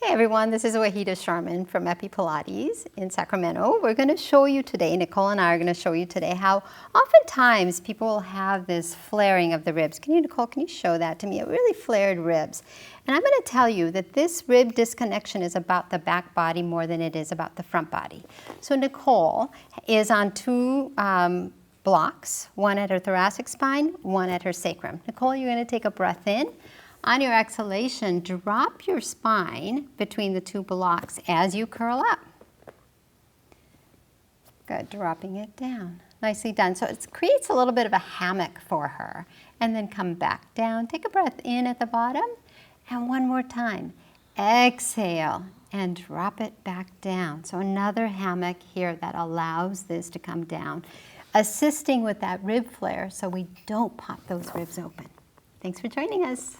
Hey everyone, this is Wahida Sharman from Epi Pilates in Sacramento. We're going to show you today, Nicole and I are going to show you today how oftentimes people will have this flaring of the ribs. Nicole, can you show that to me? It really flared ribs. And I'm going to tell you that this rib disconnection is about the back body more than it is about the front body. So Nicole is on two blocks, one at her thoracic spine, one at her sacrum. Nicole, you're going to take a breath in. On your exhalation, drop your spine between the two blocks as you curl up. Good, dropping it down. Nicely done. So it creates a little bit of a hammock for her. And then come back down. Take a breath in at the bottom. And one more time. Exhale and drop it back down. So another hammock here that allows this to come down, assisting with that rib flare so we don't pop those ribs open. Thanks for joining us.